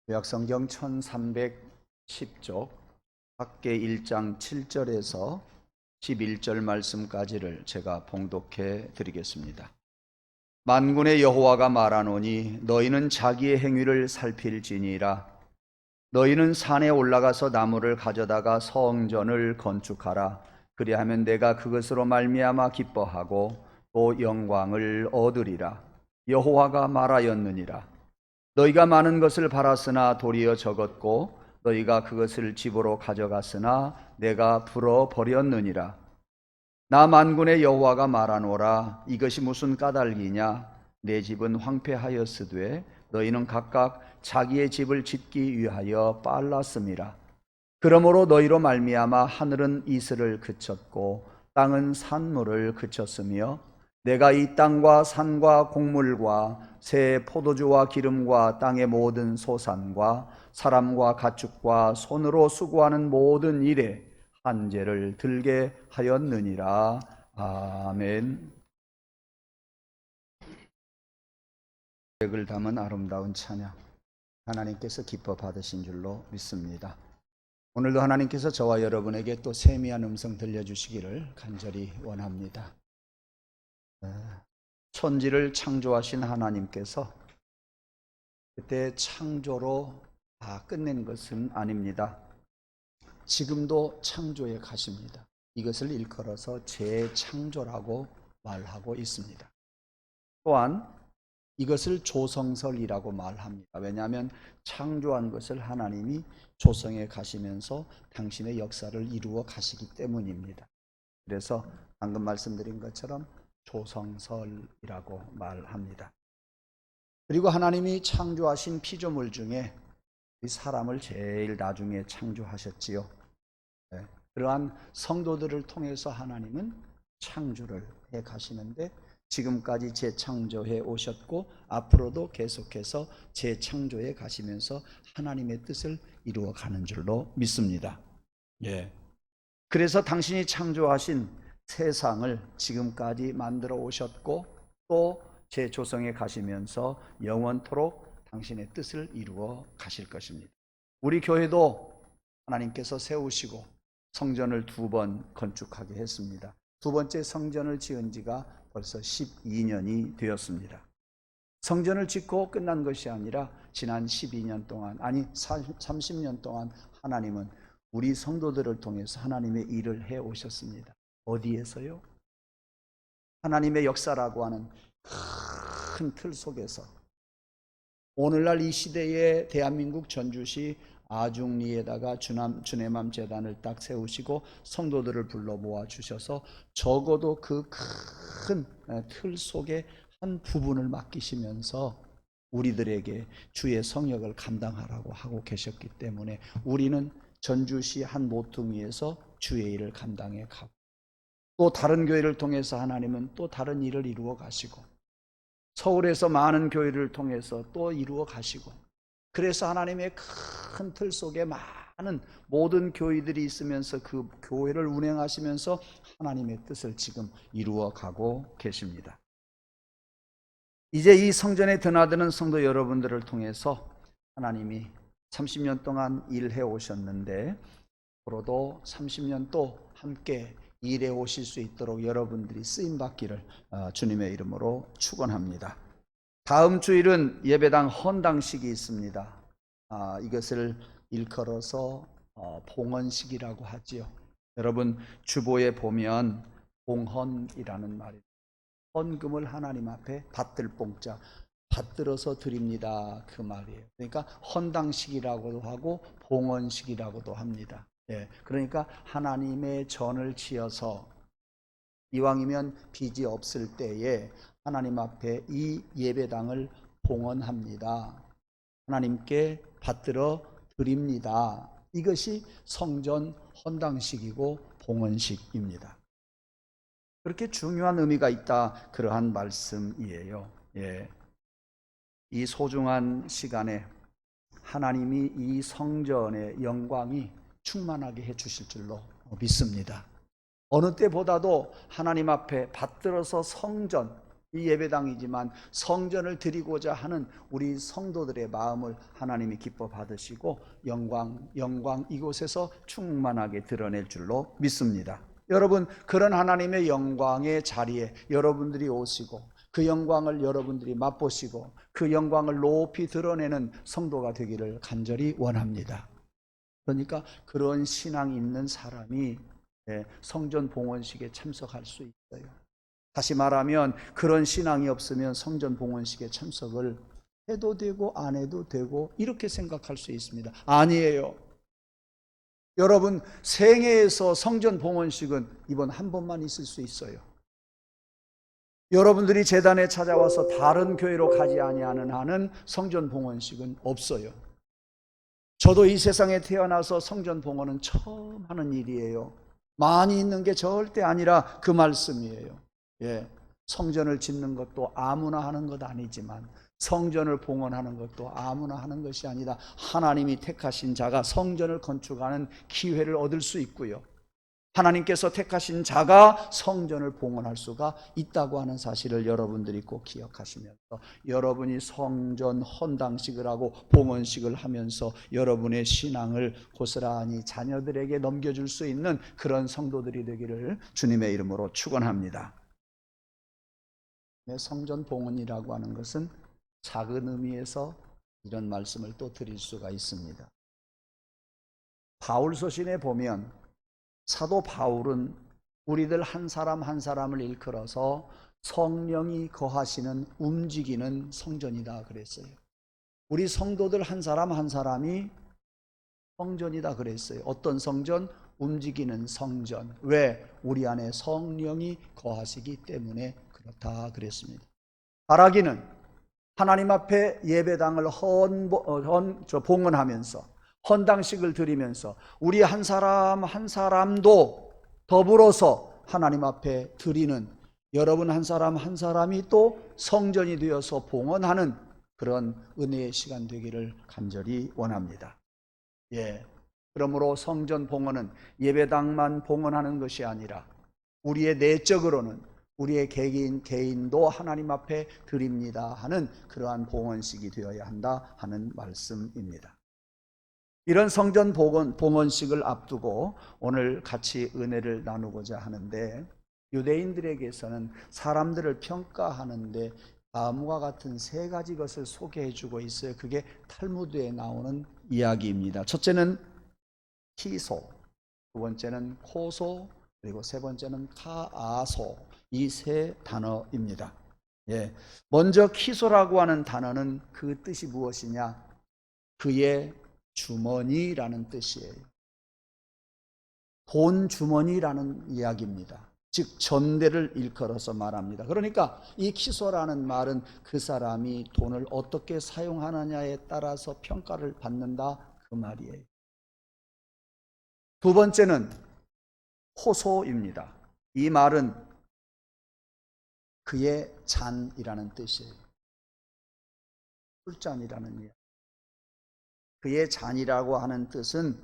구약성경 1310쪽 밖에 1장 7절에서 11절 말씀까지를 제가 봉독해 드리겠습니다. 만군의 여호와가 말하노니 너희는 자기의 행위를 살필지니라. 너희는 산에 올라가서 나무를 가져다가 성전을 건축하라. 그리하면 내가 그것으로 말미암아 기뻐하고 또 영광을 얻으리라. 여호와가 말하였느니라. 너희가 많은 것을 바랐으나 도리어 적었고 너희가 그것을 집으로 가져갔으나 내가 불어버렸느니라. 나 만군의 여호와가 말하노라. 이것이 무슨 까닭이냐? 내 집은 황폐하였으되 너희는 각각 자기의 집을 짓기 위하여 빨랐음이라. 그러므로 너희로 말미암아 하늘은 이슬을 그쳤고 땅은 산물을 그쳤으며 내가 이 땅과 산과 곡물과 새 포도주와 기름과 땅의 모든 소산과 사람과 가축과 손으로 수고하는 모든 일에 한죄를 들게 하였느니라. 아멘. 계획을 담은 아름다운 찬양, 하나님께서 기뻐 받으신 줄로 믿습니다. 오늘도 하나님께서 저와 여러분에게 또 세미한 음성 들려주시기를 간절히 원합니다. 천지를 창조하신 하나님께서 그때 창조로 다 끝낸 것은 아닙니다. 지금도 창조해 가십니다. 이것을 일컬어서 재창조라고 말하고 있습니다. 또한 이것을 조성설이라고 말합니다. 왜냐하면 창조한 것을 하나님이 조성해 가시면서 당신의 역사를 이루어 가시기 때문입니다. 그래서 방금 말씀드린 것처럼 조성설이라고 말합니다. 그리고 하나님이 창조하신 피조물 중에 이 사람을 제일 나중에 창조하셨지요. 그러한 성도들을 통해서 하나님은 창조를 해 가시는데 지금까지 재창조해 오셨고 앞으로도 계속해서 재창조해 가시면서 하나님의 뜻을 이루어 가는 줄로 믿습니다. 그래서 당신이 창조하신 세상을 지금까지 만들어 오셨고 또 재조성해 가시면서 영원토록 당신의 뜻을 이루어 가실 것입니다. 우리 교회도 하나님께서 세우시고 성전을 2번 건축하게 했습니다. 2번째 성전을 지은 지가 벌써 12년이 되었습니다. 성전을 짓고 끝난 것이 아니라 지난 12년 동안, 아니 30년 동안 하나님은 우리 성도들을 통해서 하나님의 일을 해 오셨습니다. 어디에서요? 하나님의 역사라고 하는 큰 틀 속에서 오늘날 이 시대의 대한민국 전주시 아중리에다가 주내맘 재단을 딱 세우시고 성도들을 불러 모아 주셔서 적어도 그 큰 틀 속에 한 부분을 맡기시면서 우리들에게 주의 성역을 감당하라고 하고 계셨기 때문에 우리는 전주시 한 모퉁이에서 주의 일을 감당해 가고 또 다른 교회를 통해서 하나님은 또 다른 일을 이루어 가시고 서울에서 많은 교회를 통해서 또 이루어 가시고 그래서 하나님의 큰 틀 속에 많은 모든 교회들이 있으면서 그 교회를 운행하시면서 하나님의 뜻을 지금 이루어 가고 계십니다. 이제 이 성전에 드나드는 성도 여러분들을 통해서 하나님이 30년 동안 일해 오셨는데 앞으로도 30년 또 함께 일해 오실 수 있도록 여러분들이 쓰임받기를 주님의 이름으로 축원합니다. 다음 주일은 예배당 헌당식이 있습니다. 이것을 일컬어서 봉헌식이라고 하지요. 여러분 주보에 보면 봉헌이라는 말이 헌금을 하나님 앞에 받들 봉자 받들어서 드립니다 그 말이에요. 그러니까 헌당식이라고도 하고 봉헌식이라고도 합니다. 그러니까 하나님의 전을 지어서 이왕이면 빚이 없을 때에 하나님 앞에 이 예배당을 봉헌합니다. 하나님께 받들어 드립니다. 이것이 성전 헌당식이고 봉헌식입니다. 그렇게 중요한 의미가 있다 그러한 말씀이에요. 이 소중한 시간에 하나님이 이 성전의 영광이 충만하게 해 주실 줄로 믿습니다. 어느 때보다도 하나님 앞에 받들어서 성전, 이 예배당이지만 성전을 드리고자 하는 우리 성도들의 마음을 하나님이 기뻐 받으시고 영광 이곳에서 충만하게 드러낼 줄로 믿습니다. 여러분, 그런 하나님의 영광의 자리에 여러분들이 오시고 그 영광을 여러분들이 맛보시고 그 영광을 높이 드러내는 성도가 되기를 간절히 원합니다. 그러니까 그런 신앙이 있는 사람이 성전 봉헌식에 참석할 수 있어요. 다시 말하면 그런 신앙이 없으면 성전 봉헌식에 참석을 해도 되고 안 해도 되고 이렇게 생각할 수 있습니다. 아니에요. 여러분, 생애에서 성전 봉헌식은 이번 한 번만 있을 수 있어요. 여러분들이 제단에 찾아와서 다른 교회로 가지 아니하는 한은 성전 봉헌식은 없어요. 저도 이 세상에 태어나서 성전 봉헌은 처음 하는 일이에요. 많이 있는 게 절대 아니라 그 말씀이에요. 성전을 짓는 것도 아무나 하는 것 아니지만 성전을 봉헌하는 것도 아무나 하는 것이 아니라 하나님이 택하신 자가 성전을 건축하는 기회를 얻을 수 있고요. 하나님께서 택하신 자가 성전을 봉헌할 수가 있다고 하는 사실을 여러분들이 꼭 기억하시면서 여러분이 성전 헌당식을 하고 봉헌식을 하면서 여러분의 신앙을 고스란히 자녀들에게 넘겨줄 수 있는 그런 성도들이 되기를 주님의 이름으로 축원합니다. 성전 봉헌이라고 하는 것은 작은 의미에서 이런 말씀을 또 드릴 수가 있습니다. 바울서신에 보면 사도 바울은 우리들 한 사람 한 사람을 일컬어서 성령이 거하시는 움직이는 성전이다 그랬어요. 우리 성도들 한 사람 한 사람이 성전이다 그랬어요. 어떤 성전? 움직이는 성전. 왜? 우리 안에 성령이 거하시기 때문에 그렇다 그랬습니다. 바라기는 하나님 앞에 예배당을 봉헌하면서 헌당식을 드리면서 우리 한 사람 한 사람도 더불어서 하나님 앞에 드리는 여러분 한 사람 한 사람이 또 성전이 되어서 봉헌하는 그런 은혜의 시간 되기를 간절히 원합니다. 그러므로 성전 봉헌은 예배당만 봉헌하는 것이 아니라 우리의 내적으로는 우리의 개인도 하나님 앞에 드립니다 하는 그러한 봉헌식이 되어야 한다 하는 말씀입니다. 이런 성전 봉헌식을 앞두고 오늘 같이 은혜를 나누고자 하는데 유대인들에게서는 사람들을 평가하는데 다음과 같은 세 가지 것을 소개해 주고 있어요. 그게 탈무드에 나오는 이야기입니다. 첫째는 키소, 두 번째는 코소, 그리고 세 번째는 카아소, 이 세 단어입니다. 먼저 키소라고 하는 단어는 그 뜻이 무엇이냐? 그의 주머니라는 뜻이에요. 돈 주머니라는 이야기입니다. 즉 전대를 일컬어서 말합니다. 그러니까 이 키소라는 말은 그 사람이 돈을 어떻게 사용하느냐에 따라서 평가를 받는다 그 말이에요. 두 번째는 호소입니다. 이 말은 그의 잔이라는 뜻이에요. 술잔이라는 이야기. 그의 잔이라고 하는 뜻은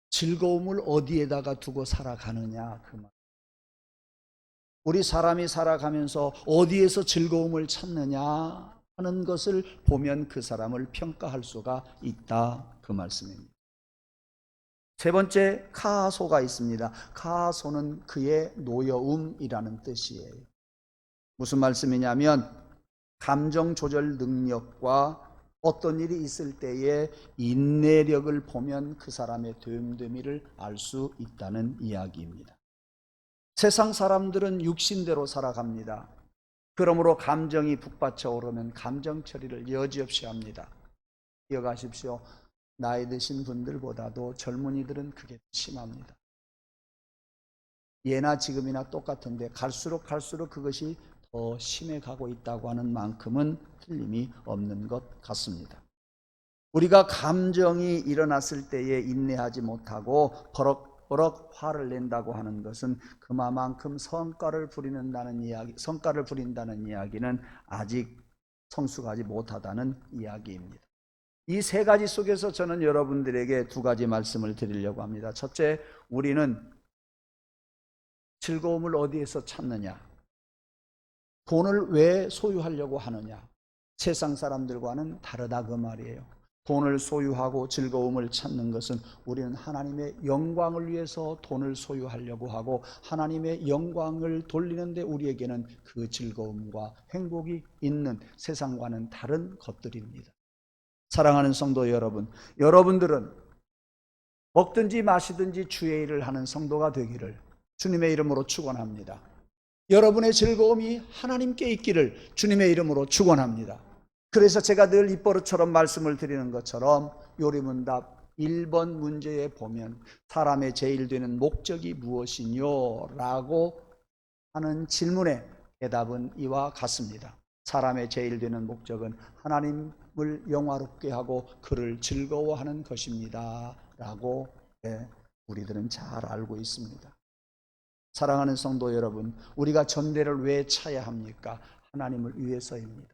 즐거움을 어디에다가 두고 살아가느냐 그 말. 우리 사람이 살아가면서 어디에서 즐거움을 찾느냐 하는 것을 보면 그 사람을 평가할 수가 있다 그 말씀입니다. 세 번째 카소가 있습니다. 카소는 그의 노여움이라는 뜻이에요. 무슨 말씀이냐면 감정 조절 능력과 어떤 일이 있을 때의 인내력을 보면 그 사람의 됨됨이를 알 수 있다는 이야기입니다. 세상 사람들은 육신대로 살아갑니다. 그러므로 감정이 북받쳐 오르면 감정 처리를 여지없이 합니다. 기억하십시오. 나이 드신 분들보다도 젊은이들은 그게 심합니다. 예나 지금이나 똑같은데 갈수록 그것이 더 심해가고 있다고 하는 만큼은 틀림이 없는 것 같습니다. 우리가 감정이 일어났을 때에 인내하지 못하고 버럭버럭 화를 낸다고 하는 것은 그만큼 성과를 부린다는 이야기는 아직 성숙하지 못하다는 이야기입니다. 이 세 가지 속에서 저는 여러분들에게 두 가지 말씀을 드리려고 합니다. 첫째, 우리는 즐거움을 어디에서 찾느냐? 돈을 왜 소유하려고 하느냐? 세상 사람들과는 다르다 그 말이에요. 돈을 소유하고 즐거움을 찾는 것은 우리는 하나님의 영광을 위해서 돈을 소유하려고 하고 하나님의 영광을 돌리는데 우리에게는 그 즐거움과 행복이 있는 세상과는 다른 것들입니다. 사랑하는 성도 여러분, 여러분들은 먹든지 마시든지 주의 일을 하는 성도가 되기를 주님의 이름으로 축원합니다. 여러분의 즐거움이 하나님께 있기를 주님의 이름으로 축원합니다. 그래서 제가 늘 입버릇처럼 말씀을 드리는 것처럼 요리문답 1번 문제에 보면 사람의 제일 되는 목적이 무엇이뇨? 라고 하는 질문에 대답은 이와 같습니다. 사람의 제일 되는 목적은 하나님을 영화롭게 하고 그를 즐거워하는 것입니다. 라고 우리들은 잘 알고 있습니다. 사랑하는 성도 여러분, 우리가 전대를 왜 차야 합니까? 하나님을 위해서입니다.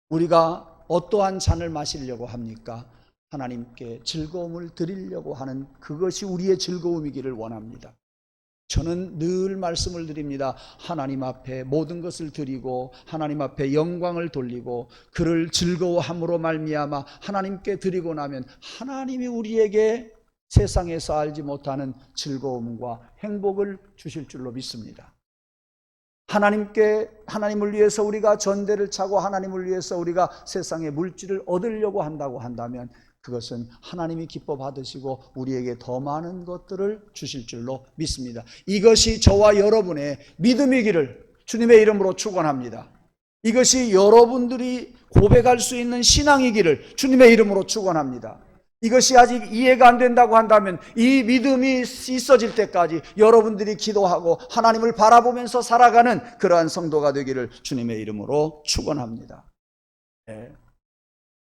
우리가 어떠한 잔을 마시려고 합니까? 하나님께 즐거움을 드리려고 하는 그것이 우리의 즐거움이기를 원합니다. 저는 늘 말씀을 드립니다. 하나님 앞에 모든 것을 드리고 하나님 앞에 영광을 돌리고 그를 즐거워함으로 말미암아 하나님께 드리고 나면 하나님이 우리에게 세상에서 알지 못하는 즐거움과 행복을 주실 줄로 믿습니다. 하나님을 위해서 우리가 전대를 차고 하나님을 위해서 우리가 세상의 물질을 얻으려고 한다고 한다면 그것은 하나님이 기뻐 받으시고 우리에게 더 많은 것들을 주실 줄로 믿습니다. 이것이 저와 여러분의 믿음이기를 주님의 이름으로 축원합니다. 이것이 여러분들이 고백할 수 있는 신앙이기를 주님의 이름으로 축원합니다. 이것이 아직 이해가 안 된다고 한다면 이 믿음이 있어질 때까지 여러분들이 기도하고 하나님을 바라보면서 살아가는 그러한 성도가 되기를 주님의 이름으로 축원합니다. 네.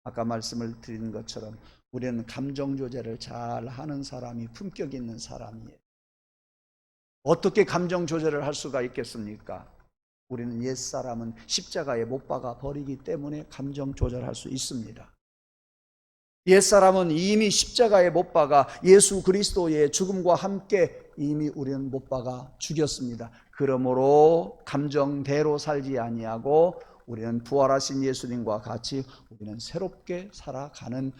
아까 말씀을 드린 것처럼 우리는 감정 조절을 잘 하는 사람이 품격 있는 사람이에요. 어떻게 감정 조절을 할 수가 있겠습니까? 우리는 옛사람은 십자가에 못 박아 버리기 때문에 감정 조절할 수 있습니다. 옛사람은 이미 십자가에 못 박아 예수 그리스도의 죽음과 함께 이미 우리는 못 박아 죽였습니다. 그러므로 감정대로 살지 아니하고 우리는 부활하신 예수님과 같이 우리는 새롭게 살아가는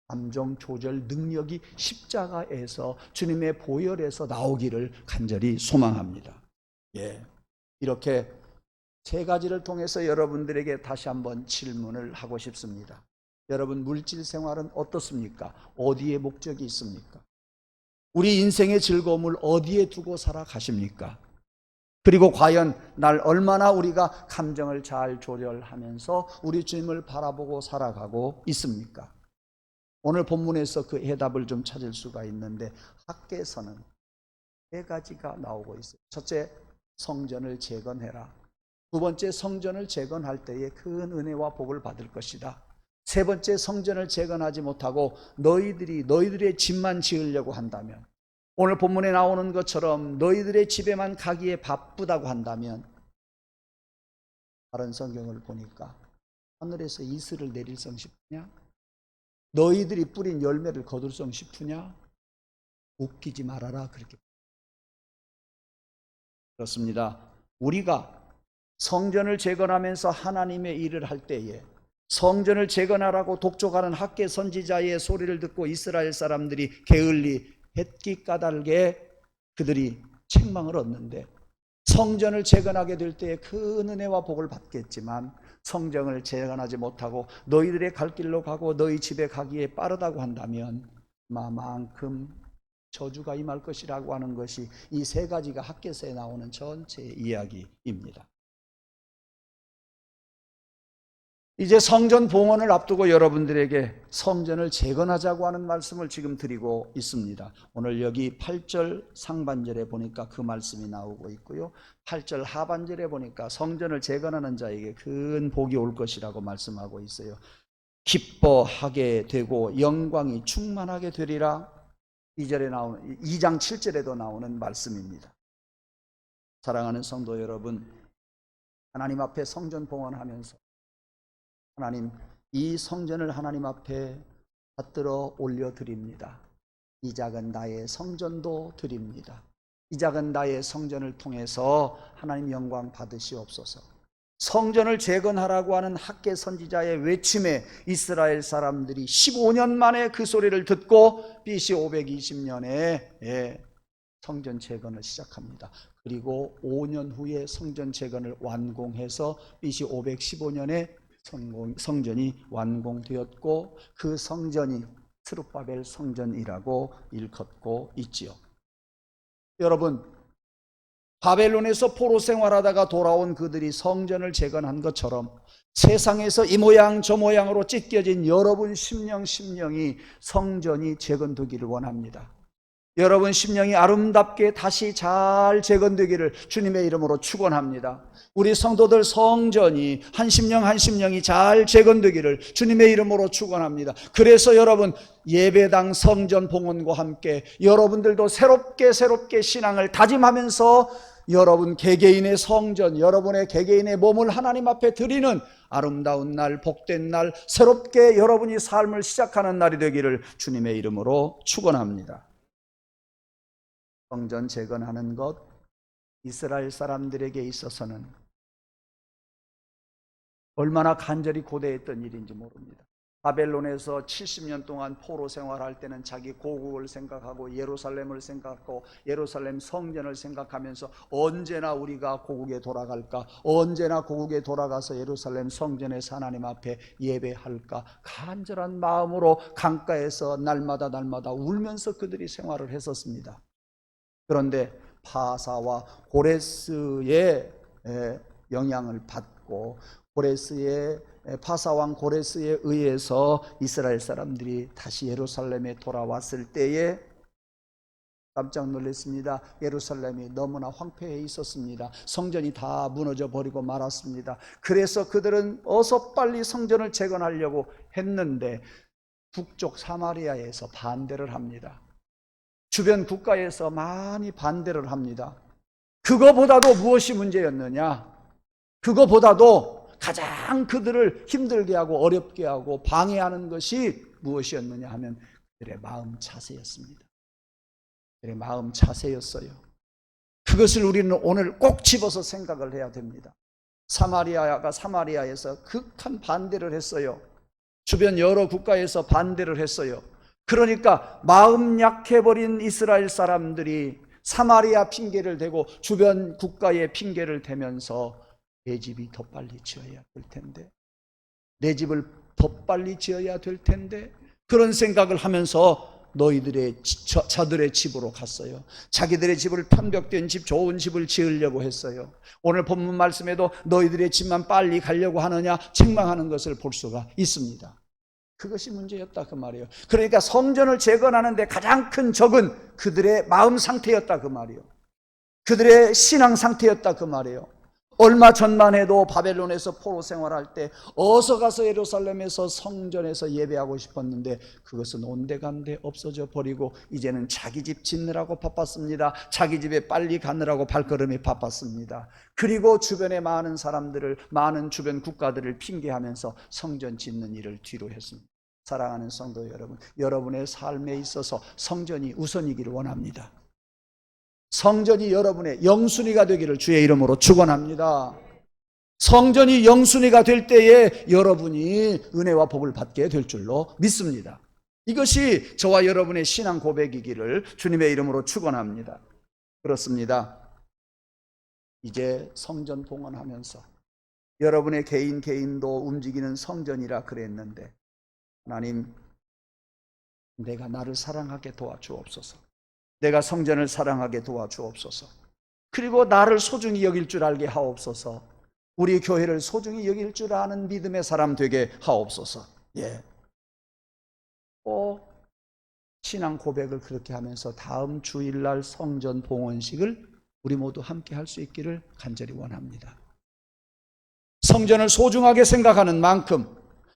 감정 조절 능력이 십자가에서 주님의 보혈에서 나오기를 간절히 소망합니다. 이렇게 세 가지를 통해서 여러분들에게 다시 한번 질문을 하고 싶습니다. 여러분, 물질 생활은 어떻습니까? 어디에 목적이 있습니까? 우리 인생의 즐거움을 어디에 두고 살아가십니까? 그리고 과연 날 얼마나 우리가 감정을 잘 조절하면서 우리 주님을 바라보고 살아가고 있습니까? 오늘 본문에서 그 해답을 좀 찾을 수가 있는데 학개서는 세 가지가 나오고 있어요. 첫째, 성전을 재건해라. 두 번째, 성전을 재건할 때에 큰 은혜와 복을 받을 것이다. 세 번째, 성전을 재건하지 못하고 너희들의 집만 지으려고 한다면, 오늘 본문에 나오는 것처럼 너희들의 집에만 가기에 바쁘다고 한다면, 다른 성경을 보니까 하늘에서 이슬을 내릴성 싶으냐? 너희들이 뿌린 열매를 거둘성 싶으냐? 웃기지 말아라. 그렇게 그렇습니다. 우리가 성전을 재건하면서 하나님의 일을 할 때에 성전을 재건하라고 독촉하는 학개 선지자의 소리를 듣고 이스라엘 사람들이 게을리 햇기 까닭에 그들이 책망을 얻는데, 성전을 재건하게 될 때에 큰 은혜와 복을 받겠지만 성전을 재건하지 못하고 너희들의 갈 길로 가고 너희 집에 가기에 빠르다고 한다면 마만큼 저주가 임할 것이라고 하는 것이 이 세 가지가 학개서에 나오는 전체 이야기입니다. 이제 성전 봉헌을 앞두고 여러분들에게 성전을 재건하자고 하는 말씀을 지금 드리고 있습니다. 오늘 여기 8절 상반절에 보니까 그 말씀이 나오고 있고요, 8절 하반절에 보니까 성전을 재건하는 자에게 큰 복이 올 것이라고 말씀하고 있어요. 기뻐하게 되고 영광이 충만하게 되리라. 2장 7절에도 나오는 말씀입니다. 사랑하는 성도 여러분, 하나님 앞에 성전 봉헌하면서 하나님, 이 성전을 하나님 앞에 받들어 올려드립니다. 이 작은 나의 성전도 드립니다. 이 작은 나의 성전을 통해서 하나님 영광 받으시옵소서. 성전을 재건하라고 하는 학개 선지자의 외침에 이스라엘 사람들이 15년 만에 그 소리를 듣고 BC 520년에 성전 재건을 시작합니다. 그리고 5년 후에 성전 재건을 완공해서 BC 515년에 성전이 완공되었고 그 성전이 스룹바벨 성전이라고 일컫고 있지요. 여러분, 바벨론에서 포로 생활하다가 돌아온 그들이 성전을 재건한 것처럼 세상에서 이 모양 저 모양으로 찢겨진 여러분 심령이 성전이 재건되기를 원합니다. 여러분 심령이 아름답게 다시 잘 재건되기를 주님의 이름으로 축원합니다. 우리 성도들 성전이 한 심령이 잘 재건되기를 주님의 이름으로 축원합니다. 그래서 여러분 예배당 성전 봉헌과 함께 여러분들도 새롭게 신앙을 다짐하면서 여러분 개개인의 성전, 여러분의 개개인의 몸을 하나님 앞에 드리는 아름다운 날, 복된 날, 새롭게 여러분이 삶을 시작하는 날이 되기를 주님의 이름으로 축원합니다. 성전 재건하는 것, 이스라엘 사람들에게 있어서는 얼마나 간절히 고대했던 일인지 모릅니다. 바벨론에서 70년 동안 포로 생활할 때는 자기 고국을 생각하고 예루살렘을 생각하고 예루살렘 성전을 생각하면서 언제나 우리가 고국에 돌아갈까, 언제나 고국에 돌아가서 예루살렘 성전에서 하나님 앞에 예배할까 간절한 마음으로 강가에서 날마다 울면서 그들이 생활을 했었습니다. 그런데 파사와 고레스의 영향을 받고 파사왕 고레스에 의해서 이스라엘 사람들이 다시 예루살렘에 돌아왔을 때에 깜짝 놀랐습니다. 예루살렘이 너무나 황폐해 있었습니다. 성전이 다 무너져 버리고 말았습니다. 그래서 그들은 어서 빨리 성전을 재건하려고 했는데 북쪽 사마리아에서 반대를 합니다. 주변 국가에서 많이 반대를 합니다. 그거보다도 무엇이 문제였느냐? 그거보다도 가장 그들을 힘들게 하고 어렵게 하고 방해하는 것이 무엇이었느냐 하면 그들의 마음 자세였습니다. 그들의 마음 자세였어요. 그것을 우리는 오늘 꼭 집어서 생각을 해야 됩니다. 사마리아에서 극한 반대를 했어요. 주변 여러 국가에서 반대를 했어요. 그러니까 마음 약해버린 이스라엘 사람들이 사마리아 핑계를 대고 주변 국가의 핑계를 대면서 내 집이 더 빨리 지어야 될 텐데, 내 집을 더 빨리 지어야 될 텐데, 그런 생각을 하면서 자들의 집으로 갔어요. 자기들의 집을 편벽된 집, 좋은 집을 지으려고 했어요. 오늘 본문 말씀에도 너희들의 집만 빨리 가려고 하느냐 책망하는 것을 볼 수가 있습니다. 그것이 문제였다 그 말이에요. 그러니까 성전을 재건하는데 가장 큰 적은 그들의 마음 상태였다 그 말이에요. 그들의 신앙 상태였다 그 말이에요. 얼마 전만 해도 바벨론에서 포로 생활할 때 어서 가서 예루살렘에서 성전에서 예배하고 싶었는데 그것은 온데간데 없어져 버리고 이제는 자기 집 짓느라고 바빴습니다. 자기 집에 빨리 가느라고 발걸음이 바빴습니다. 그리고 주변의 많은 사람들을, 많은 주변 국가들을 핑계하면서 성전 짓는 일을 뒤로 했습니다. 사랑하는 성도 여러분, 여러분의 삶에 있어서 성전이 우선이기를 원합니다. 성전이 여러분의 영순위가 되기를 주의 이름으로 축원합니다. 성전이 영순위가 될 때에 여러분이 은혜와 복을 받게 될 줄로 믿습니다. 이것이 저와 여러분의 신앙 고백이기를 주님의 이름으로 축원합니다. 그렇습니다. 이제 성전 봉헌하면서 여러분의 개인도 움직이는 성전이라 그랬는데 하나님, 내가 나를 사랑하게 도와주옵소서. 내가 성전을 사랑하게 도와주옵소서. 그리고 나를 소중히 여길 줄 알게 하옵소서. 우리 교회를 소중히 여길 줄 아는 믿음의 사람 되게 하옵소서. 신앙 고백을 그렇게 하면서 다음 주일날 성전 봉헌식을 우리 모두 함께 할 수 있기를 간절히 원합니다. 성전을 소중하게 생각하는 만큼,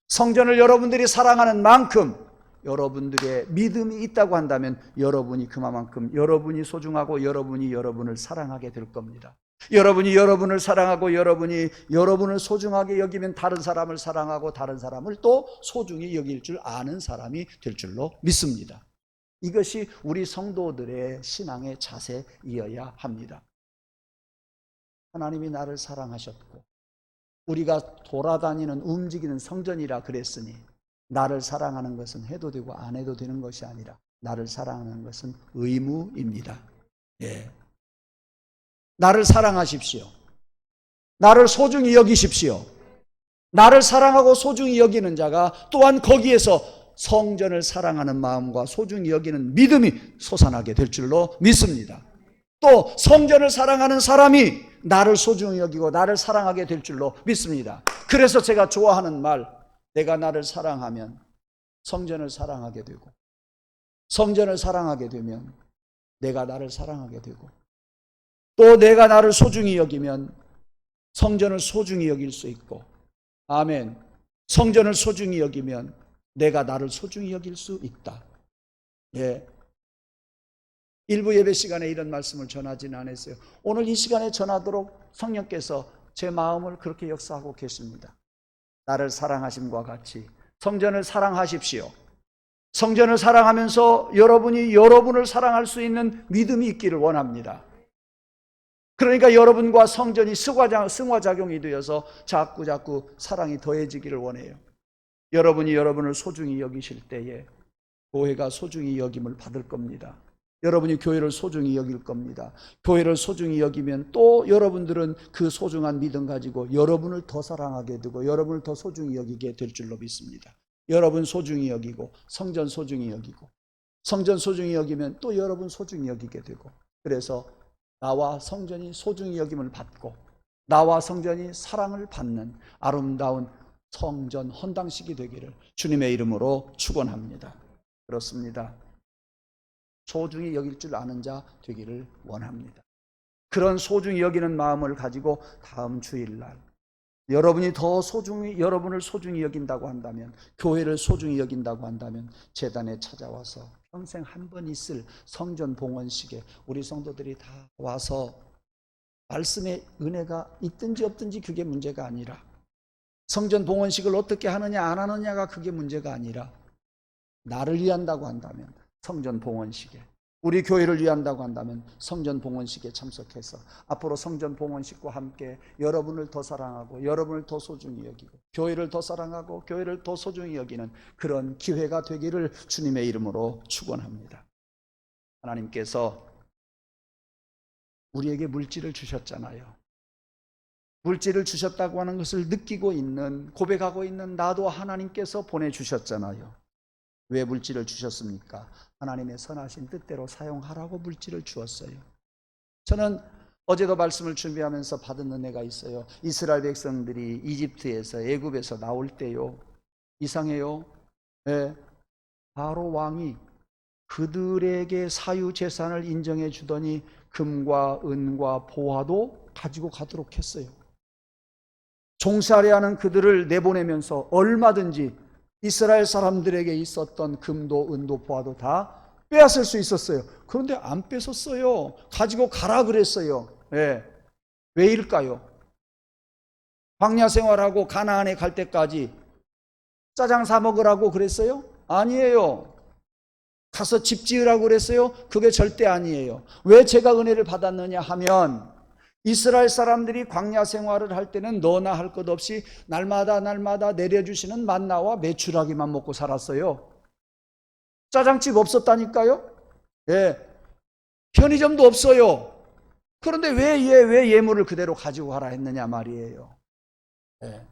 성전을 여러분들이 사랑하는 만큼 여러분들의 믿음이 있다고 한다면 여러분이 그만큼 여러분이 소중하고 여러분이 여러분을 사랑하게 될 겁니다. 여러분이 여러분을 사랑하고 여러분이 여러분을 소중하게 여기면 다른 사람을 사랑하고 다른 사람을 또 소중히 여길 줄 아는 사람이 될 줄로 믿습니다. 이것이 우리 성도들의 신앙의 자세이어야 합니다. 하나님이 나를 사랑하셨고 우리가 돌아다니는 움직이는 성전이라 그랬으니 나를 사랑하는 것은 해도 되고 안 해도 되는 것이 아니라 나를 사랑하는 것은 의무입니다. 예. 나를 사랑하십시오. 나를 소중히 여기십시오. 나를 사랑하고 소중히 여기는 자가 또한 거기에서 성전을 사랑하는 마음과 소중히 여기는 믿음이 솟아나게 될 줄로 믿습니다. 또 성전을 사랑하는 사람이 나를 소중히 여기고 나를 사랑하게 될 줄로 믿습니다. 그래서 제가 좋아하는 말, 내가 나를 사랑하면 성전을 사랑하게 되고 성전을 사랑하게 되면 내가 나를 사랑하게 되고 또 내가 나를 소중히 여기면 성전을 소중히 여길 수 있고 아멘. 성전을 소중히 여기면 내가 나를 소중히 여길 수 있다. 예. 일부 예배 시간에 이런 말씀을 전하지는 않았어요. 오늘 이 시간에 전하도록 성령께서 제 마음을 그렇게 역사하고 계십니다. 나를 사랑하심과 같이 성전을 사랑하십시오. 성전을 사랑하면서 여러분이 여러분을 사랑할 수 있는 믿음이 있기를 원합니다. 그러니까 여러분과 성전이 승화작용이 되어서 자꾸 사랑이 더해지기를 원해요. 여러분이 여러분을 소중히 여기실 때에 교회가 소중히 여김을 받을 겁니다. 여러분이 교회를 소중히 여길 겁니다. 교회를 소중히 여기면 또 여러분들은 그 소중한 믿음 가지고 여러분을 더 사랑하게 되고 여러분을 더 소중히 여기게 될 줄로 믿습니다. 여러분 소중히 여기고 성전 소중히 여기고 성전 소중히 여기면 또 여러분 소중히 여기게 되고 그래서 나와 성전이 소중히 여김을 받고 나와 성전이 사랑을 받는 아름다운 성전 헌당식이 되기를 주님의 이름으로 축원합니다. 그렇습니다. 소중히 여길 줄 아는 자 되기를 원합니다. 그런 소중히 여기는 마음을 가지고 다음 주일날 여러분이 더 소중히 여러분을 소중히 여긴다고 한다면 교회를 소중히 여긴다고 한다면 제단에 찾아와서 평생 한 번 있을 성전 봉헌식에 우리 성도들이 다 와서 말씀의 은혜가 있든지 없든지 그게 문제가 아니라 성전 봉헌식을 어떻게 하느냐 안 하느냐가 그게 문제가 아니라 나를 위한다고 한다면 성전 봉헌식에 우리 교회를 위한다고 한다면 성전 봉헌식에 참석해서 앞으로 성전 봉헌식과 함께 여러분을 더 사랑하고 여러분을 더 소중히 여기고 교회를 더 사랑하고 교회를 더 소중히 여기는 그런 기회가 되기를 주님의 이름으로 축원합니다. 하나님께서 우리에게 물질을 주셨잖아요. 물질을 주셨다고 하는 것을 느끼고 있는 고백하고 있는 나도 하나님께서 보내주셨잖아요. 왜 물질을 주셨습니까? 하나님의 선하신 뜻대로 사용하라고 물질을 주었어요. 저는 어제도 말씀을 준비하면서 받은 은혜가 있어요. 이스라엘 백성들이 이집트에서 애굽에서 나올 때요. 이상해요. 네. 바로 왕이 그들에게 사유재산을 인정해 주더니 금과 은과 보화도 가지고 가도록 했어요. 종살이 하는 그들을 내보내면서 얼마든지 이스라엘 사람들에게 있었던 금도 은도 보화도 다 빼앗을 수 있었어요. 그런데 안 뺏었어요. 가지고 가라 그랬어요. 네. 왜일까요? 광야 생활하고 가나안에 갈 때까지 짜장 사 먹으라고 그랬어요? 아니에요. 가서 집 지으라고 그랬어요? 그게 절대 아니에요. 왜 제가 은혜를 받았느냐 하면 이스라엘 사람들이 광야 생활을 할 때는 너나 할 것 없이 날마다 내려주시는 만나와 메추라기만 먹고 살았어요. 짜장집 없었다니까요. 예, 편의점도 없어요. 그런데 왜 예물을 그대로 가지고 가라 했느냐 말이에요. 예.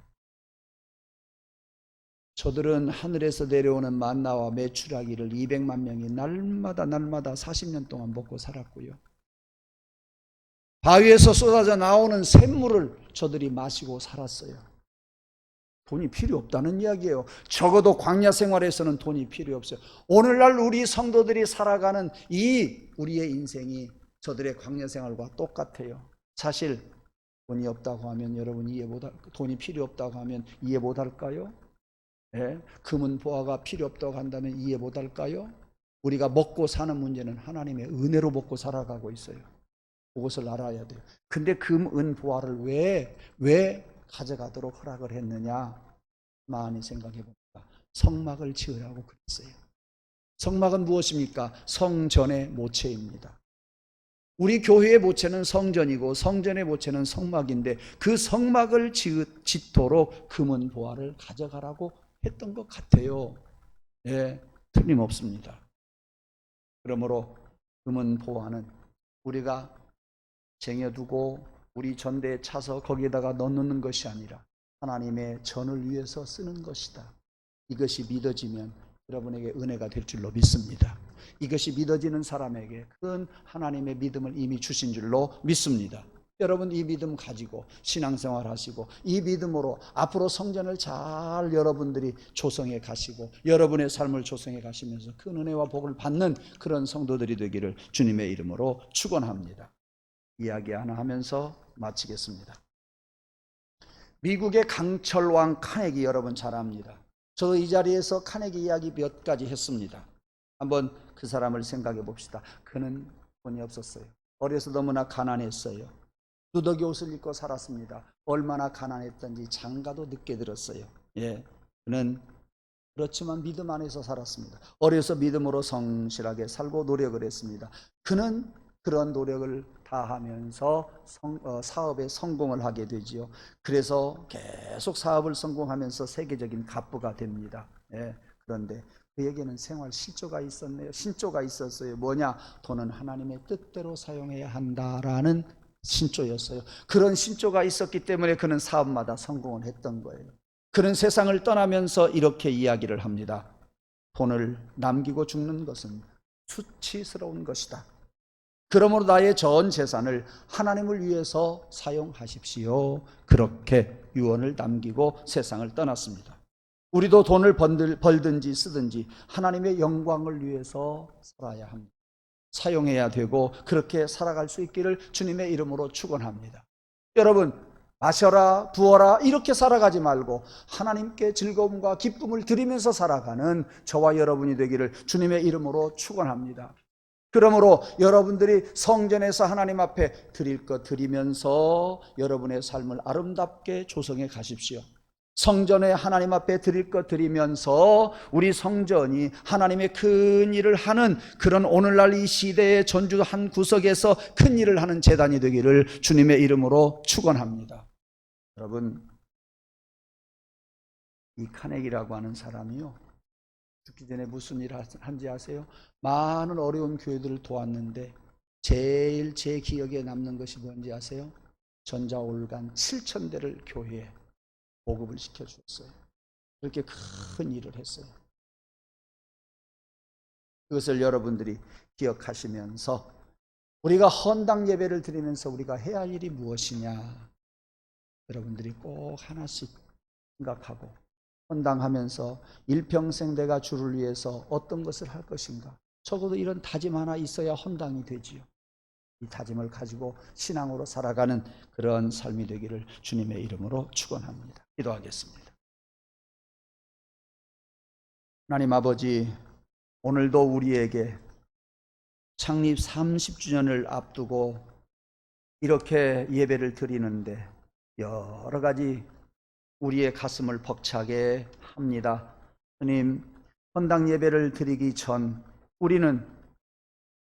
저들은 하늘에서 내려오는 만나와 메추라기를 200만 명이 날마다 40년 동안 먹고 살았고요. 바위에서 쏟아져 나오는 샘물을 저들이 마시고 살았어요. 돈이 필요 없다는 이야기예요. 적어도 광야 생활에서는 돈이 필요 없어요. 오늘날 우리 성도들이 살아가는 이 우리의 인생이 저들의 광야 생활과 똑같아요. 사실 돈이 없다고 하면 여러분 돈이 필요 없다고 하면 이해 못할까요? 네? 금은 보화가 필요 없다고 한다면 이해 못할까요? 우리가 먹고 사는 문제는 하나님의 은혜로 먹고 살아가고 있어요. 그것을 알아야 돼요. 근데 금, 은, 보화를 왜 가져가도록 허락을 했느냐? 많이 생각해 봅니다. 성막을 지으라고 그랬어요. 성막은 무엇입니까? 성전의 모체입니다. 우리 교회의 모체는 성전이고 성전의 모체는 성막인데 그 성막을 짓도록 금은 보화를 가져가라고 했던 것 같아요. 예, 틀림없습니다. 그러므로 금은 보화는 우리가 쟁여두고 우리 전대에 차서 거기에다가 넣는 것이 아니라 하나님의 전을 위해서 쓰는 것이다. 이것이 믿어지면 여러분에게 은혜가 될 줄로 믿습니다. 이것이 믿어지는 사람에게 큰 하나님의 믿음을 이미 주신 줄로 믿습니다. 여러분 이 믿음 가지고 신앙생활 하시고 이 믿음으로 앞으로 성전을 잘 여러분들이 조성해 가시고 여러분의 삶을 조성해 가시면서 큰 은혜와 복을 받는 그런 성도들이 되기를 주님의 이름으로 축원합니다. 이야기 하나 하면서 마치겠습니다. 미국의 강철왕 카네기 여러분 잘 압니다. 저 이 자리에서 카네기 이야기 몇 가지 했습니다. 한번 그 사람을 생각해 봅시다. 그는 돈이 없었어요. 어려서 너무나 가난했어요. 누더기 옷을 입고 살았습니다. 얼마나 가난했던지 장가도 늦게 들었어요. 예, 그는 그렇지만 믿음 안에서 살았습니다. 어려서 믿음으로 성실하게 살고 노력을 했습니다. 그는 그런 노력을 다하면서 사업에 성공을 하게 되지요. 그래서 계속 사업을 성공하면서 세계적인 갑부가 됩니다. 예, 그런데 그에게는 생활 신조가 있었네요. 신조가 있었어요. 뭐냐? 돈은 하나님의 뜻대로 사용해야 한다라는 신조였어요. 그런 신조가 있었기 때문에 그는 사업마다 성공을 했던 거예요. 그는 세상을 떠나면서 이렇게 이야기를 합니다. 돈을 남기고 죽는 것은 수치스러운 것이다. 그러므로 나의 전 재산을 하나님을 위해서 사용하십시오. 그렇게 유언을 남기고 세상을 떠났습니다. 우리도 돈을 벌든지 쓰든지 하나님의 영광을 위해서 살아야 합니다. 사용해야 되고 그렇게 살아갈 수 있기를 주님의 이름으로 축원합니다. 여러분 마셔라 부어라 이렇게 살아가지 말고 하나님께 즐거움과 기쁨을 드리면서 살아가는 저와 여러분이 되기를 주님의 이름으로 축원합니다. 그러므로 여러분들이 성전에서 하나님 앞에 드릴 것 드리면서 여러분의 삶을 아름답게 조성해 가십시오. 성전에 하나님 앞에 드릴 것 드리면서 우리 성전이 하나님의 큰 일을 하는 그런 오늘날 이 시대의 전주 한 구석에서 큰 일을 하는 제단이 되기를 주님의 이름으로 축원합니다. 여러분 이 카네기라고 하는 사람이요 죽기 전에 무슨 일을 한지 아세요? 많은 어려운 교회들을 도왔는데 제일 제 기억에 남는 것이 뭔지 아세요? 전자올간 7,000대를 교회에 보급을 시켜주었어요. 그렇게 큰 일을 했어요. 그것을 여러분들이 기억하시면서 우리가 헌당 예배를 드리면서 우리가 해야 할 일이 무엇이냐 여러분들이 꼭 하나씩 생각하고 헌당하면서 일평생 내가 주를 위해서 어떤 것을 할 것인가 적어도 이런 다짐 하나 있어야 헌당이 되지요. 이 다짐을 가지고 신앙으로 살아가는 그런 삶이 되기를 주님의 이름으로 축원합니다. 기도하겠습니다. 하나님 아버지 오늘도 우리에게 창립 30주년을 앞두고 이렇게 예배를 드리는데 여러 가지 우리의 가슴을 벅차게 합니다. 주님 헌당 예배를 드리기 전 우리는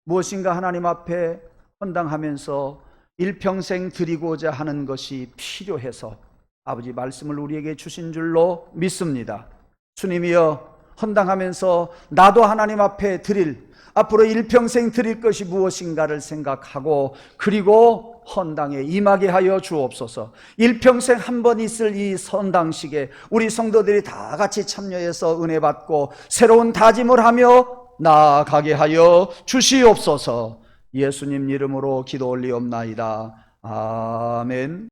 무엇인가 하나님 앞에 헌당하면서 일평생 드리고자 하는 것이 필요해서 아버지 말씀을 우리에게 주신 줄로 믿습니다. 주님이여 헌당하면서 나도 하나님 앞에 드릴 앞으로 일평생 드릴 것이 무엇인가를 생각하고 그리고 헌당에 임하게 하여 주옵소서. 일평생 한 번 있을 이 헌당식에 우리 성도들이 다 같이 참여해서 은혜 받고 새로운 다짐을 하며 나아가게 하여 주시옵소서. 예수님 이름으로 기도 올리옵나이다. 아멘.